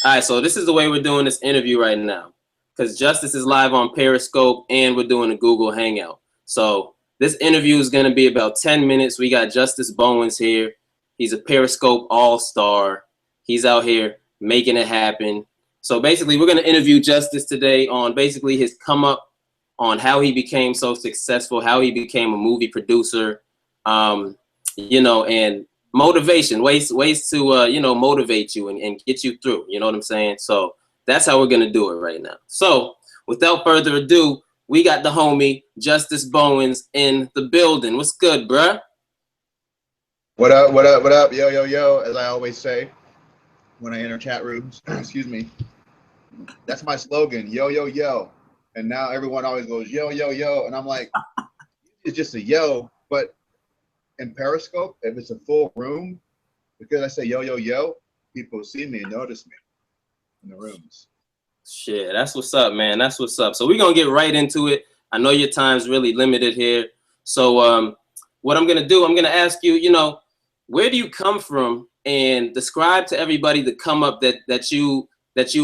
All right, so this is the way we're doing this interview right now, because Justice is live on Periscope and we're doing a Google Hangout. So this interview is going to be about 10 minutes. We got Justice Bowens here. He's a Periscope all-star. He's out here making it happen. So basically, we're going to interview Justice today on basically his come up, on how he became so successful, how he became a movie producer, you know, and motivation, ways to, you know, motivate you and get you through, you know what I'm saying? So that's how we're going to do it right now. So without further ado, we got the homie Justice Bowens in the building. What's good, bruh? What up, what up, what up? Yo, yo, yo, as I always say when I enter chat rooms, excuse me. That's my slogan, yo, yo, yo. And now everyone always goes, yo, yo, yo. And I'm like, it's just a yo. But in Periscope, if it's a full room, because I say yo, yo, yo, people see me and notice me in the rooms. Shit, that's what's up, man. That's what's up. So we're going to get right into it. I know your time's really limited here. So what I'm going to do, I'm going to ask you, you know, where do you come from, and describe to everybody the come up that you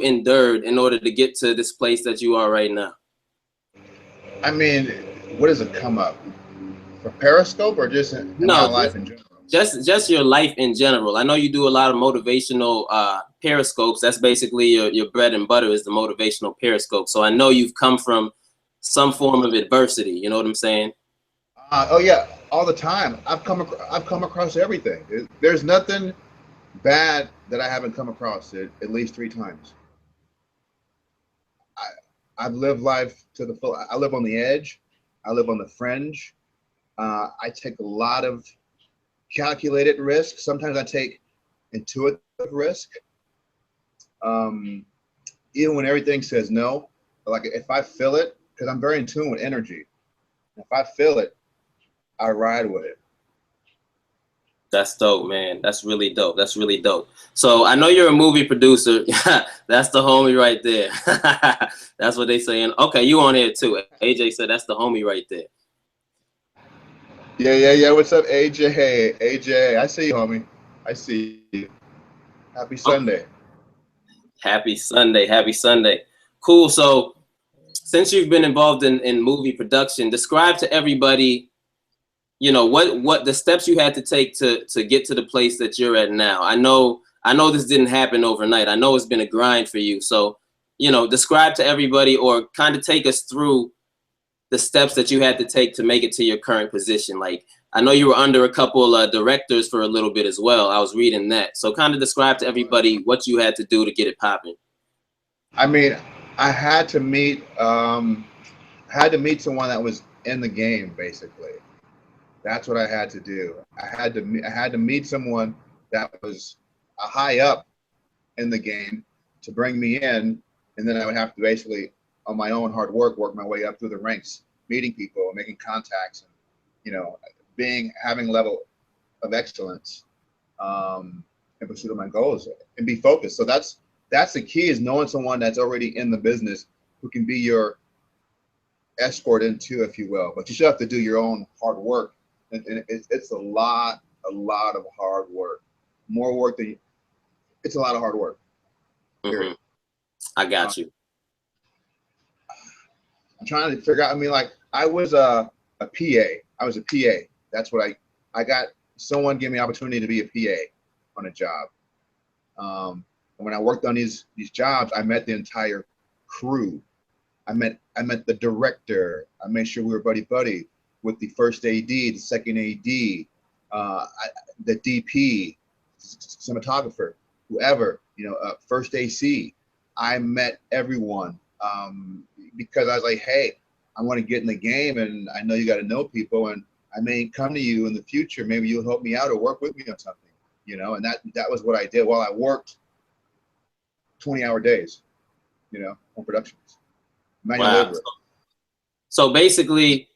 endured in order to get to this place that you are right now? I mean, what is a come up? For Periscope or just in my life in general? Just your life in general. I know you do a lot of motivational Periscopes. That's basically your bread and butter is the motivational Periscope. So I know you've come from some form of adversity. You know what I'm saying? Oh yeah, all the time. I've come across everything. There's nothing bad that I haven't come across at least 3 times. I've lived life to the full. I live on the edge. I live on the fringe. I take a lot of calculated risk. Sometimes I take intuitive risk. Even when everything says no, like if I feel it, because I'm very in tune with energy. If I feel it, I ride with it. That's dope, man. That's really dope. That's really dope. So I know you're a movie producer. That's the homie right there. That's what they saying. Okay, you on here too. AJ said that's the homie right there. Yeah, yeah, yeah. What's up, AJ? Hey, AJ. I see you, homie. I see you. Happy Sunday. Happy Sunday. Happy Sunday. Cool. So since you've been involved in movie production, describe to everybody, you know, what the steps you had to take to get to the place that you're at now. I know this didn't happen overnight. I know it's been a grind for you. So, you know, describe to everybody, or kind of take us through the steps that you had to take to make it to your current position. Like, I know you were under a couple directors for a little bit as well. I was reading that. So kind of describe to everybody what you had to do to get it popping. I mean, I had to meet someone that was in the game, basically. That's what I had to do. I had to meet someone that was a high up in the game to bring me in, and then I would have to basically, on my own hard work my way up through the ranks, meeting people, making contacts, and, you know, having a level of excellence in pursuit of my goals and be focused. So that's the key, is knowing someone that's already in the business who can be your escort into, if you will. But you still have to do your own hard work. And it's a lot of hard work, more work than it's a lot of hard work. Mm-hmm. I got you. I'm trying to figure out. I mean, like, I was a PA. I was a PA. That's what I got. Someone gave me an opportunity to be a PA on a job. And when I worked on these jobs, I met the entire crew. I met the director. I made sure we were buddy with the first AD, the second AD, the DP, cinematographer, whoever, you know, first AC. I met everyone because I was like, hey, I want to get in the game, and I know you got to know people, and I may come to you in the future. Maybe you'll help me out or work with me on something, you know. And that was what I did while I worked 20-hour days, you know, on productions. Manual labor. So basically,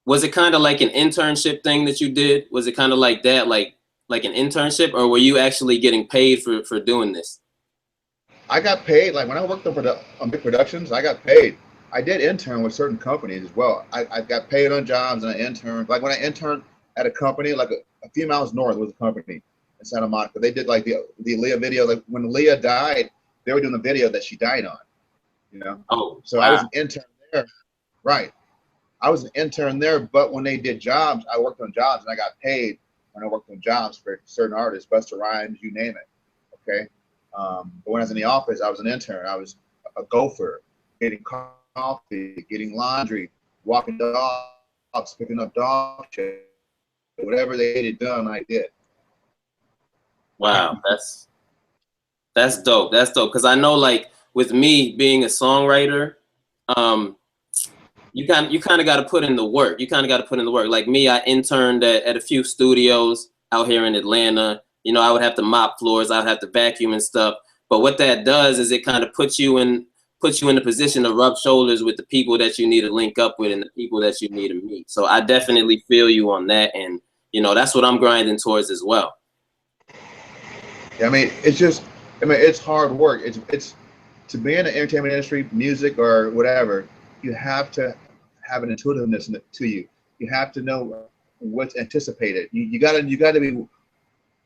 was it kind of like an internship thing that you did? Was it kind of like that, like an internship, or were you actually getting paid for doing this? I got paid. Like, when I worked on big productions, I got paid. I did intern with certain companies as well. I got paid on jobs, and I interned. Like, when I interned at a company, like a few miles north was a company in Santa Monica. They did like the Leah video. Like, when Leah died, they were doing the video that she died on, you know. Oh, So wow. I was an intern there, right? I was an intern there, but when they did jobs, I worked on jobs and I got paid when I worked on jobs for certain artists, Busta Rhymes, you name it. Okay. But when I was in the office, I was an intern. I was a gopher, getting coffee, getting laundry, walking dogs, picking up dog shit, whatever they needed done, I did. Wow, that's dope. That's dope. Because I know, like, with me being a songwriter, you kind of got to put in the work. You kind of got to put in the work. Like me, I interned at a few studios out here in Atlanta. You know, I would have to mop floors, I would have to vacuum and stuff. But what that does is it kind of puts you in a position to rub shoulders with the people that you need to link up with and the people that you need to meet. So I definitely feel you on that, and you know, that's what I'm grinding towards as well. I mean, it's just, I mean, it's hard work. It's to be in the entertainment industry, music or whatever, you have to have an intuitiveness to you. You have to know what's anticipated. You gotta be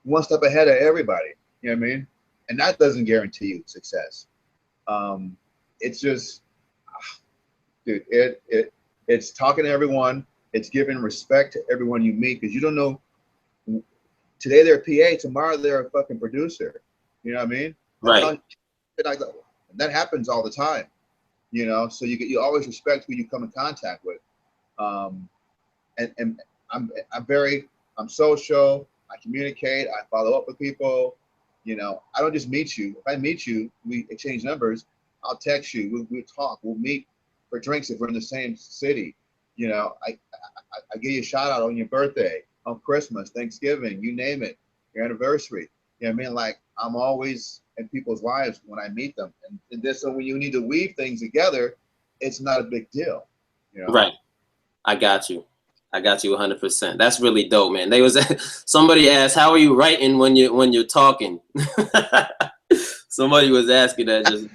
one step ahead of everybody. You know what I mean? And that doesn't guarantee you success. It's just, dude, it's talking to everyone. It's giving respect to everyone you meet, because you don't know. Today they're a PA, tomorrow they're a fucking producer. You know what I mean? Right. That happens all the time. You know, so you always respect who you come in contact with. And I'm social. I communicate. I follow up with people. You know, I don't just meet you. If I meet you, we exchange numbers. I'll text you. We'll talk. We'll meet for drinks if we're in the same city. You know, I give you a shout out on your birthday, on Christmas, Thanksgiving, you name it, your anniversary. You know what I mean? Like, I'm always in people's lives when I meet them. And this, so when you need to weave things together, it's not a big deal. You know? Right. I got you 100%. That's really dope, man. Somebody asked, how are you writing when you're talking? Somebody was asking that just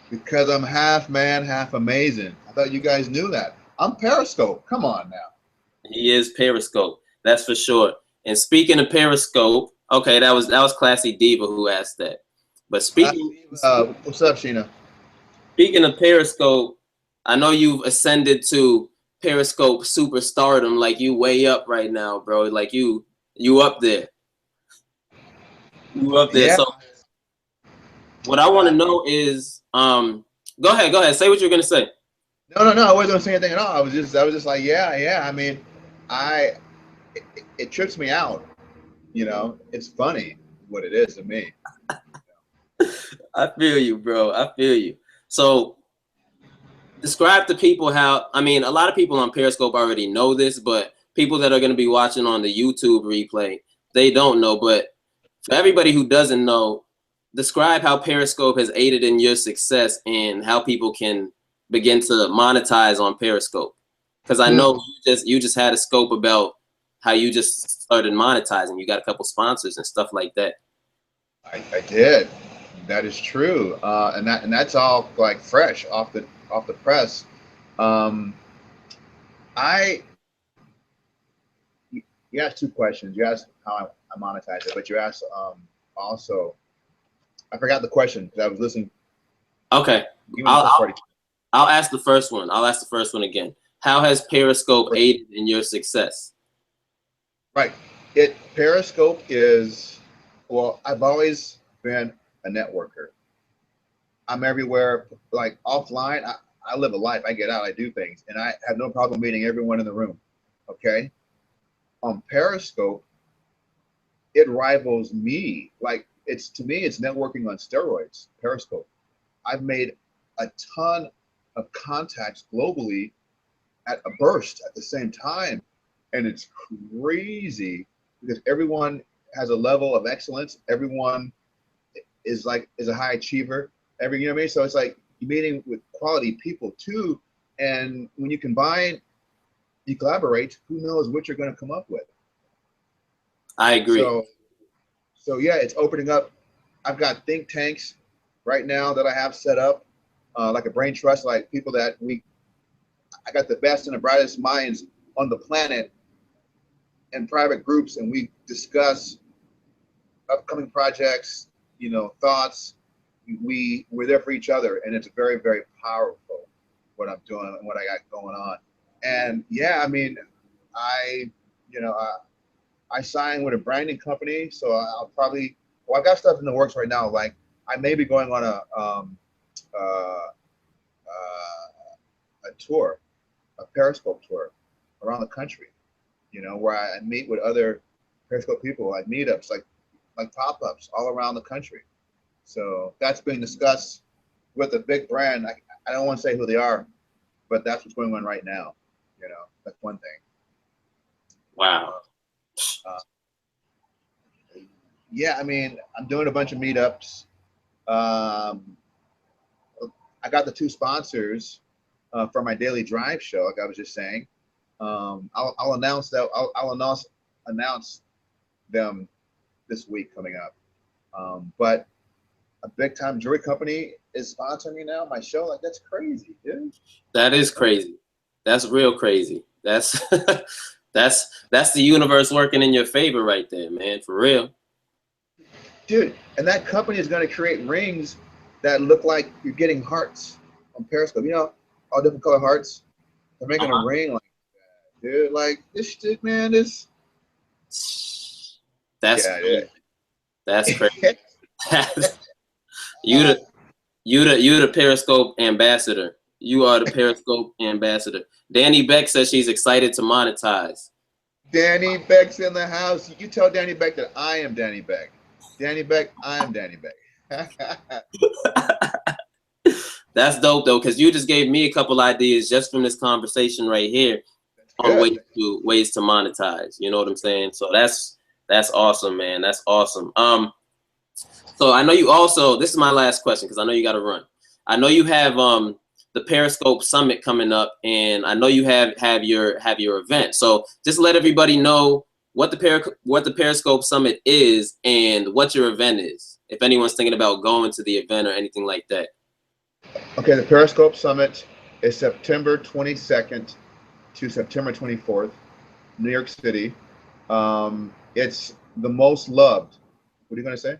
because I'm half man, half amazing. I thought you guys knew that. I'm Periscope. Come on now. He is Periscope. That's for sure. And speaking of Periscope, okay, that was Classy Diva who asked that. But speaking what's up, Sheena? Speaking of Periscope, I know you've ascended to Periscope superstardom. Like, you way up right now, bro. Like you up there. You up there. Yeah. So what I want to know is, go ahead. Say what you're gonna say. No. I wasn't gonna say anything at all. I was just like, yeah. I mean, it trips me out. You know, it's funny what it is to me. I feel you, bro. I feel you. So describe to people how, I mean, a lot of people on Periscope already know this, but people that are going to be watching on the YouTube replay, they don't know. But for everybody who doesn't know, describe how Periscope has aided in your success and how people can begin to monetize on Periscope. Because I know you just had a scope about how you just started monetizing. You got a couple sponsors and stuff like that. I did. That is true. And that's all like fresh off the press. You asked two questions. You asked how I monetize it, but you asked also, I forgot the question because I was listening. Okay. I'll ask the first one. I'll ask the first one again. How has Periscope aided in your success? Right. Periscope is, well, I've always been a networker. I'm everywhere. Like offline, I live a life. I get out, I do things, and I have no problem meeting everyone in the room. Okay. On Periscope, it rivals me. Like, to me, it's networking on steroids. Periscope. I've made a ton of contacts globally at a burst at the same time, and it's crazy because everyone has a level of excellence. Everyone is a high achiever. You know what I mean? So it's like you're meeting with quality people too, and when you combine, you collaborate, who knows what you're going to come up with. I agree. So yeah, it's opening up. I've got think tanks right now that I have set up, like a brain trust, like people that I got the best and the brightest minds on the planet in private groups, and we discuss upcoming projects, thoughts. We're there for each other, and it's very, very powerful what I'm doing and what I got going on. And yeah, I mean, I, you know, I signed with a branding company, so I'll probably, well, I've got stuff in the works right now. Like I may be going on uh, a tour, a Periscope tour around the country, where I meet with other Periscope people, like meetups, like pop-ups all around the country. So that's being discussed with a big brand. I don't want to say who they are, but that's what's going on right now. That's one thing. Wow. Yeah, I mean, I'm doing a bunch of meetups. I got the 2 sponsors for my daily drive show, like I was just saying. I'll announce that. I'll announce them this week coming up. But a big time jewelry company is sponsoring me now, my show. Like, that's crazy, dude. That is crazy. That's real crazy. That's that's the universe working in your favor right there, man, for real. Dude, and that company is going to create rings that look like you're getting hearts on Periscope. All different color hearts. They're making a ring like that, dude. Like, this shit, man, this. That's crazy. That's crazy. You the Periscope ambassador. You are the Periscope ambassador. Danny Beck says she's excited to monetize. Danny Beck's in the house. You tell Danny Beck that I am Danny Beck. Danny Beck, I am Danny Beck. That's dope though, because you just gave me a couple ideas just from this conversation right here on ways to monetize. You know what I'm saying? So that's awesome, man. That's awesome. So I know you also, this is my last question because I know you got to run. I know you have the Periscope Summit coming up, and I know you have your event. So just let everybody know what the Periscope Summit is and what your event is, if anyone's thinking about going to the event or anything like that. Okay, the Periscope Summit is September 22nd to September 24th, New York City. It's the most loved. What are you going to say?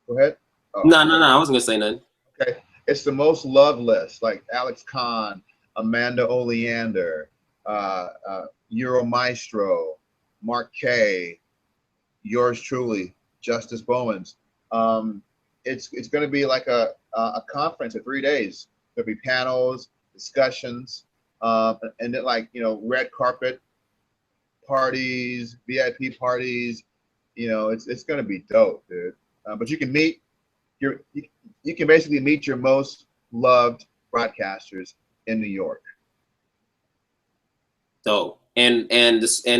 Go ahead. Oh. No, I wasn't going to say nothing. Okay, it's the most loved list, like Alex Kahn, Amanda Oleander, Euro Maestro, Mark Kay, yours truly, Justice Bowens. It's going to be like a conference of 3 days. There'll be panels, discussions, and then red carpet parties, VIP parties. It's going to be dope, dude. But you can meet you can basically meet your most loved broadcasters in New York. Dope. And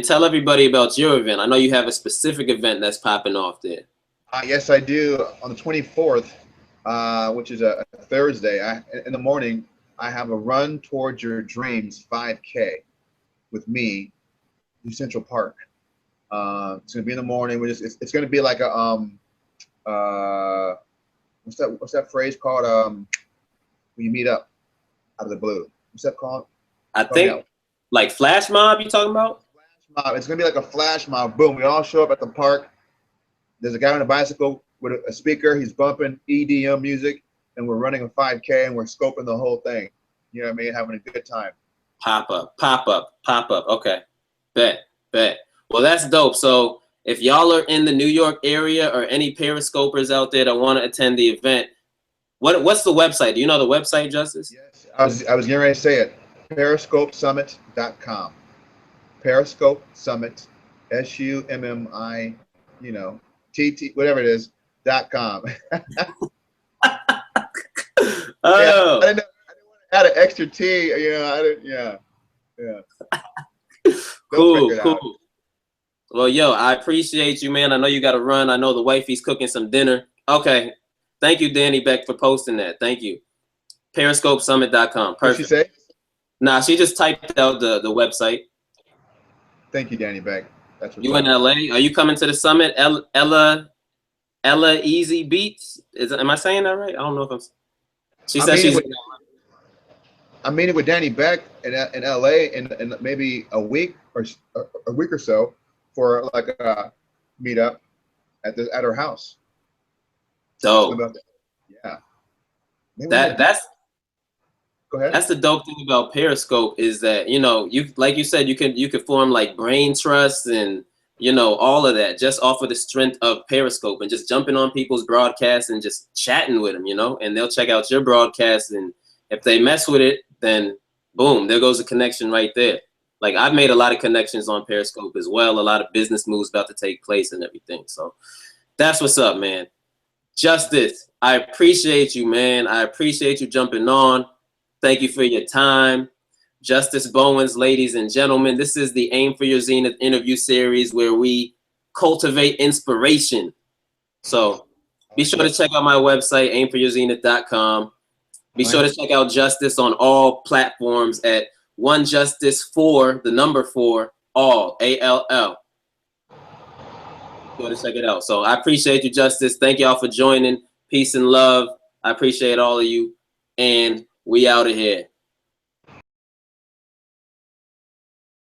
tell everybody about your event. I know you have a specific event that's popping off there. Yes, I do. On the 24th, which is a Thursday, in the morning, I have a Run Towards Your Dreams 5K with me in Central Park. It's gonna be in the morning. It's gonna be like a what's that phrase called? When you meet up out of the blue. What's that called? I think like flash mob. You talking about? Flash mob. It's gonna be like a flash mob. Boom. We all show up at the park. There's a guy on a bicycle with a speaker. He's bumping EDM music, and we're running a 5K, and we're scoping the whole thing. You know what I mean? Having a good time. Pop up. Okay. Bet. Well, that's dope. So if y'all are in the New York area or any Periscopers out there that want to attend the event, what's the website? Do you know the website, Justice? Yes, I was getting ready to say it. PeriscopeSummit.com. Periscope Summit, SUMMI, TT, whatever it is, .com. Oh. I didn't want to add an extra T. Yeah. Cool. Well, yo, I appreciate you, man. I know you got to run. I know the wifey's cooking some dinner. Okay. Thank you, Danny Beck, for posting that. Thank you. PeriscopeSummit.com. Perfect. What'd she say? Nah, she just typed out the website. Thank you, Danny Beck. That's what's You in LA? Are you coming to the summit? Ella Easy Beats? Am I saying that right? I don't know if I'm. She said she's. I'm meeting with Danny Beck in LA in maybe a week or so for like a meet up at her house. So About that. Yeah. that's Go ahead. That's the dope thing about Periscope is that, you know, you like you said, you can form like brain trusts and, you know, all of that just off of the strength of Periscope and just jumping on people's broadcasts and just chatting with them, you know, and they'll check out your broadcast, and if they mess with it, then boom, there goes a connection right there. Like I've made a lot of connections on Periscope as well, a lot of business moves about to take place and everything. So that's what's up, man. Justice, I appreciate you, man. I appreciate you jumping on. Thank you for your time. Justice Bowens, ladies and gentlemen, this is the Aim for Your Zenith interview series where we cultivate inspiration. So be sure to check out my website, aimforyourzenith.com. Be sure to check out Justice on all platforms at One Justice 4, the number 4, all, ALL. Be sure to check it out. So I appreciate you, Justice. Thank y'all for joining. Peace and love. I appreciate all of you. And we out of here.